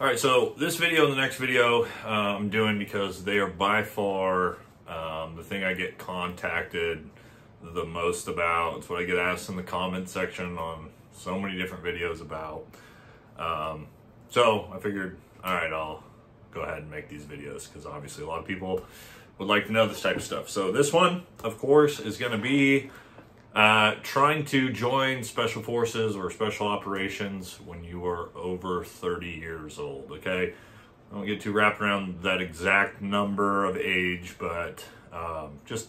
All right, so this video and the next video I'm doing because they are by far the thing I get contacted the most about. It's what I get asked in the comment section on so many different videos about. So I figured, all right, I'll go ahead and make these videos because obviously a lot of people would like to know this type of stuff. So this one, of course, is going to be trying to join special forces or special operations when you are over 30 years old, okay? I don't get too wrapped around that exact number of age, but just,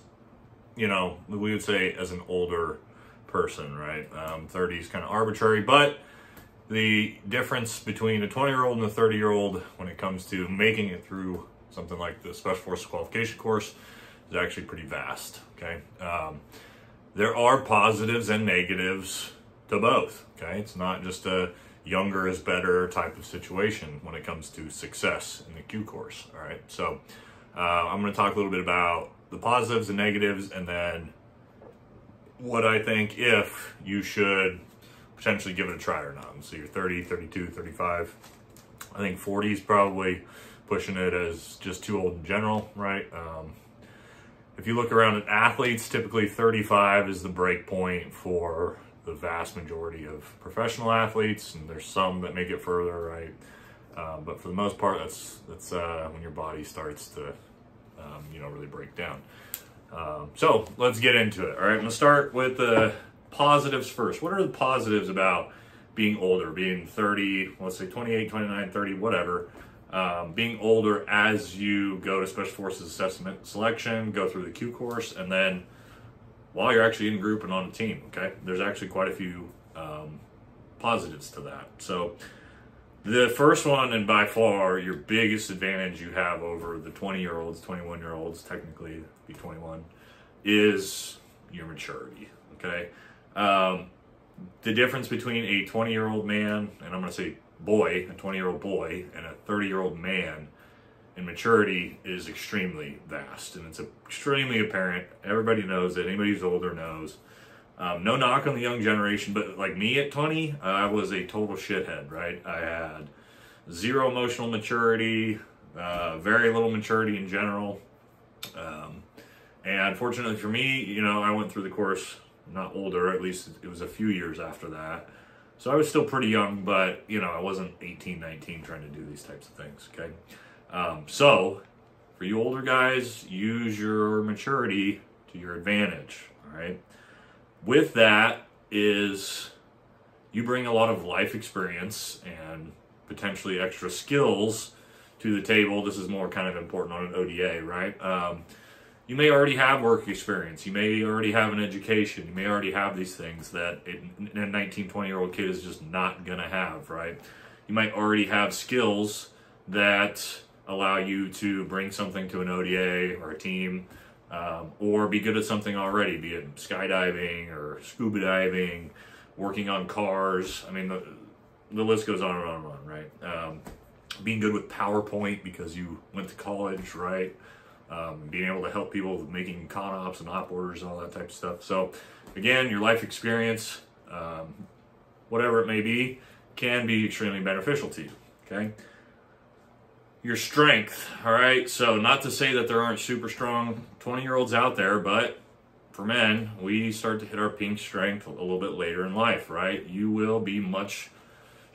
you know, we would say as an older person, right? 30 is kind of arbitrary, but the difference between a 20-year-old and a 30-year-old when it comes to making it through something like the Special Forces Qualification course is actually pretty vast, okay? There are positives and negatives to both, okay? It's not just a younger is better type of situation when it comes to success in the Q course, all right? So I'm gonna talk a little bit about the positives and negatives, and then what I think if you should potentially give it a try or not. So you're 30, 32, 35. I think 40 is probably pushing it as just too old in general, right? If you look around at athletes, typically 35 is the break point for the vast majority of professional athletes, and there's some that make it further, right? But for the most part, that's when your body starts to, really break down. So let's get into it. All right, I'm gonna start with the positives first. What are the positives about being older, being 30, let's say 28, 29, 30, whatever, being older as you go to Special Forces Assessment Selection, go through the Q course, and then while you're actually in group and on a team, okay? There's actually quite a few positives to that. So the first one, and by far your biggest advantage you have over the 20-year-olds, 21-year-olds, technically be 21, is your maturity, okay? The difference between a 20-year-old man, and I'm going to say boy, a 20-year-old boy, and a 30-year-old man in maturity is extremely vast, and it's extremely apparent. Everybody knows it. Anybody who's older knows. No knock on the young generation, but like me at 20, I was a total shithead, right? I had zero emotional maturity, very little maturity in general. And fortunately for me, I went through the course not older, at least it was a few years after that. So I was still pretty young, but, I wasn't 18, 19 trying to do these types of things, okay? So for you older guys, use your maturity to your advantage, all right? With that is you bring a lot of life experience and potentially extra skills to the table. This is more kind of important on an ODA, right? You may already have work experience. You may already have an education. You may already have these things that a 19, 20-year-old kid is just not going to have, right? You might already have skills that allow you to bring something to an ODA or a team, or be good at something already, be it skydiving or scuba diving, working on cars. I mean, the list goes on and on and on, right? Being good with PowerPoint because you went to college, right? Being able to help people with making con ops and op orders and all that type of stuff. So again, your life experience, whatever it may be, can be extremely beneficial to you, okay? Your strength, all right? So not to say that there aren't super strong 20-year-olds out there, but for men, we start to hit our peak strength a little bit later in life, right? You will be much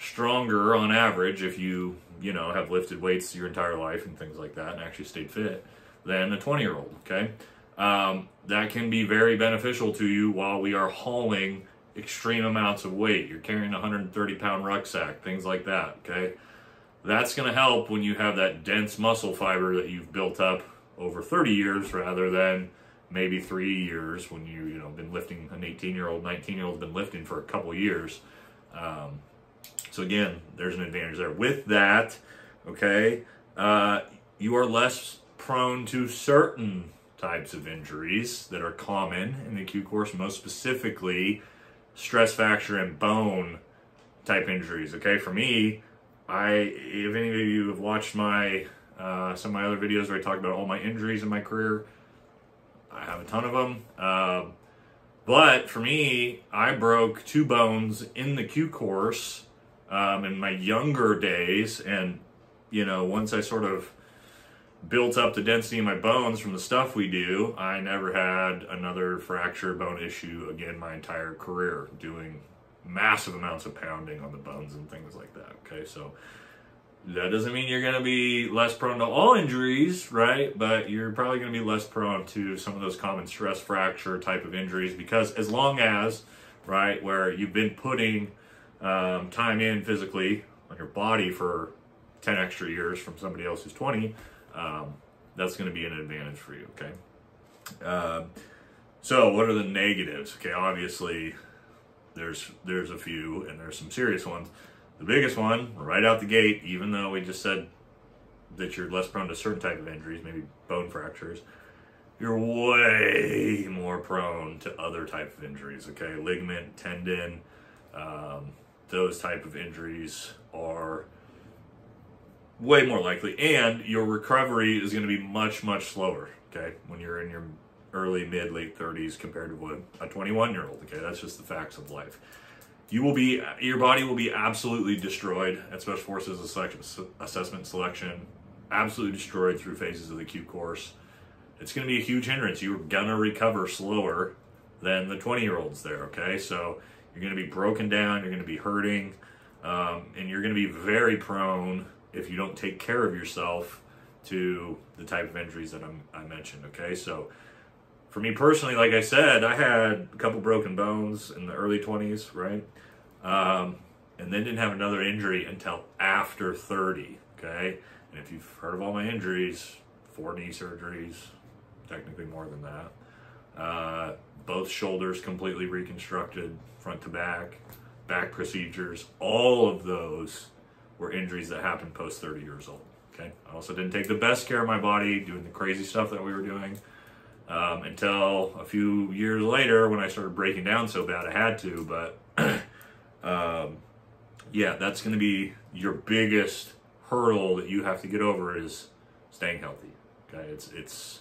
stronger on average if you have lifted weights your entire life and things like that and actually stayed fit than a 20-year-old, okay? That can be very beneficial to you while we are hauling extreme amounts of weight. You're carrying a 130-pound rucksack, things like that, okay? That's going to help when you have that dense muscle fiber that you've built up over 30 years rather than maybe 3 years when you've been lifting. An 18-year-old, 19-year-old been lifting for a couple years. So again, there's an advantage there. With that, okay, you are less prone to certain types of injuries that are common in the Q course, most specifically stress fracture and bone type injuries, okay? For me, if any of you have watched my some of my other videos where I talk about all my injuries in my career, I have a ton of them. But for me, I broke 2 bones in the Q course in my younger days, and you know, once I sort of built up the density in my bones from the stuff we do, I never had another fracture bone issue again my entire career, doing massive amounts of pounding on the bones and things like that. Okay, so that doesn't mean you're going to be less prone to all injuries, right? But you're probably going to be less prone to some of those common stress fracture type of injuries, because as long as, right, where you've been putting time in physically on your body for 10 extra years from somebody else who's 20, that's going to be an advantage for you, okay? So what are the negatives? Okay, obviously there's a few, and there's some serious ones. The biggest one, right out the gate, even though we just said that you're less prone to certain type of injuries, maybe bone fractures, you're way more prone to other type of injuries, okay? Ligament, tendon, those type of injuries are way more likely, and your recovery is going to be much, much slower, okay, when you're in your early, mid, late 30s compared to what a 21-year-old, okay? That's just the facts of life. Your body will be absolutely destroyed at Special Forces assessment selection, absolutely destroyed through phases of the acute course. It's going to be a huge hindrance. You're going to recover slower than the 20-year-olds there, okay? So you're going to be broken down, you're going to be hurting, and you're going to be very prone, if you don't take care of yourself, to the type of injuries that I mentioned, okay? So for me personally, like I said, I had a couple broken bones in the early 20s, right? And then didn't have another injury until after 30, okay? And if you've heard of all my injuries, 4 knee surgeries, technically more than that. Both shoulders completely reconstructed, front to back procedures, all of those were injuries that happened post 30 years old, okay? I also didn't take the best care of my body doing the crazy stuff that we were doing until a few years later when I started breaking down so bad I had to, but yeah, that's going to be your biggest hurdle that you have to get over, is staying healthy, okay? It's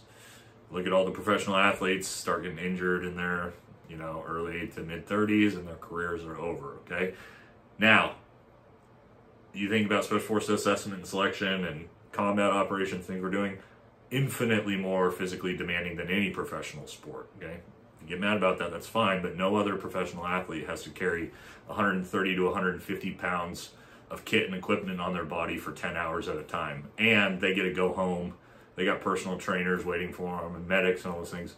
look at all the professional athletes start getting injured in their, you know, early to mid 30s and their careers are over, okay? Now, you think about Special Forces assessment and selection and combat operations, things we're doing, infinitely more physically demanding than any professional sport, okay? If you get mad about that, that's fine, but no other professional athlete has to carry 130 to 150 pounds of kit and equipment on their body for 10 hours at a time. And they get to go home. They got personal trainers waiting for them and medics and all those things.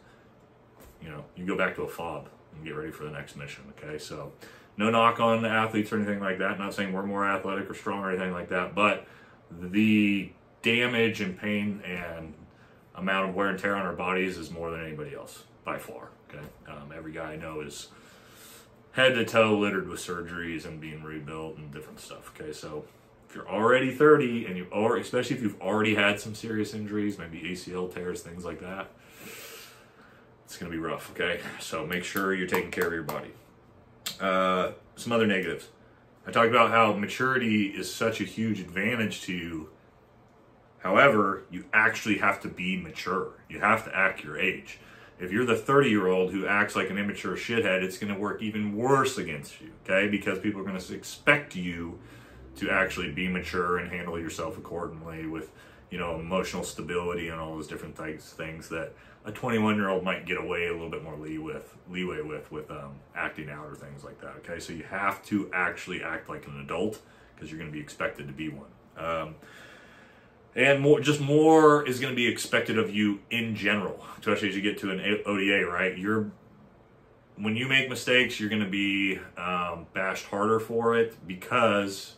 You know, you go back to a fob and get ready for the next mission, okay? So no knock on the athletes or anything like that. Not saying we're more athletic or strong or anything like that, but the damage and pain and amount of wear and tear on our bodies is more than anybody else, by far, okay? Every guy I know is head to toe littered with surgeries and being rebuilt and different stuff, okay? So if you're already 30 and especially if you've already had some serious injuries, maybe ACL tears, things like that, it's going to be rough, okay? So make sure you're taking care of your body. Some other negatives. I talked about how maturity is such a huge advantage to you. However, you actually have to be mature. You have to act your age. If you're the 30-year-old who acts like an immature shithead, it's going to work even worse against you, okay? Because people are going to expect you to actually be mature and handle yourself accordingly with, you know, emotional stability and all those different things that a 21-year-old might get away a little bit more leeway with acting out or things like that, okay? So you have to actually act like an adult because you're going to be expected to be one. And more is going to be expected of you in general, especially as you get to an ODA, right? When you make mistakes, you're going to be bashed harder for it because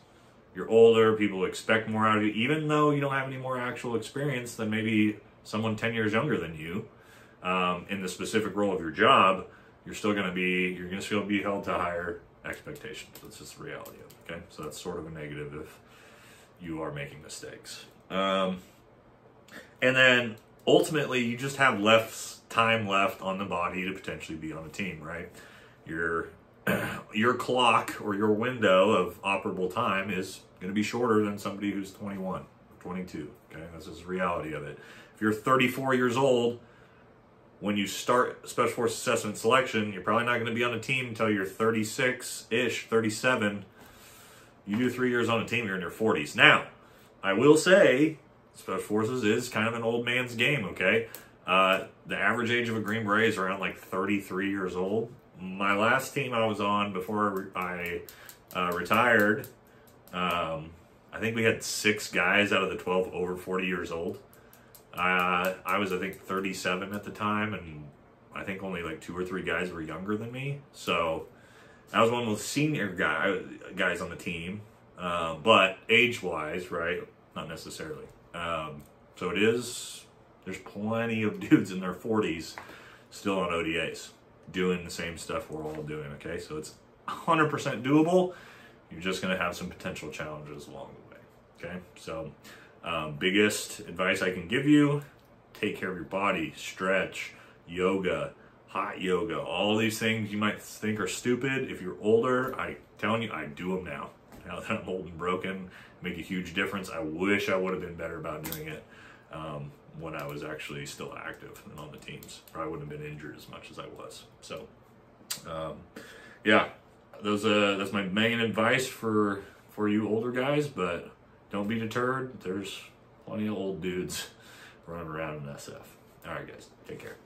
you're older. People expect more out of you, even though you don't have any more actual experience than maybe someone 10 years younger than you in the specific role of your job. You're still going to be held to higher expectations. That's just the reality of it, okay? So that's sort of a negative if you are making mistakes. And then ultimately you just have less time left on the body to potentially be on a team, right? Your clock or your window of operable time is going to be shorter than somebody who's 21 or 22, okay? That's just the reality of it. If you're 34 years old, when you start Special Forces assessment selection, you're probably not going to be on a team until you're 36-ish, 37. You do 3 years on a team, you're in your 40s. Now, I will say, Special Forces is kind of an old man's game, okay? The average age of a Green Beret is around like 33 years old. My last team I was on before I retired, I think we had 6 guys out of the 12 over 40 years old. I was, I think, 37 at the time, and I think only like 2 or 3 guys were younger than me. So I was one of the senior guys on the team, but age-wise, right? Not necessarily. So it is, there's plenty of dudes in their 40s still on ODAs doing the same stuff we're all doing, okay? So it's 100% doable. You're just going to have some potential challenges along the way, okay? So biggest advice I can give you, take care of your body, stretch, yoga, hot yoga, all these things you might think are stupid. If you're older, I'm telling you, I do them now. Now that I'm old and broken, make a huge difference. I wish I would have been better about doing it when I was actually still active and on the teams. Or I wouldn't have been injured as much as I was. So, yeah, that's my main advice for you older guys, but don't be deterred. There's plenty of old dudes running around in SF. All right, guys, take care.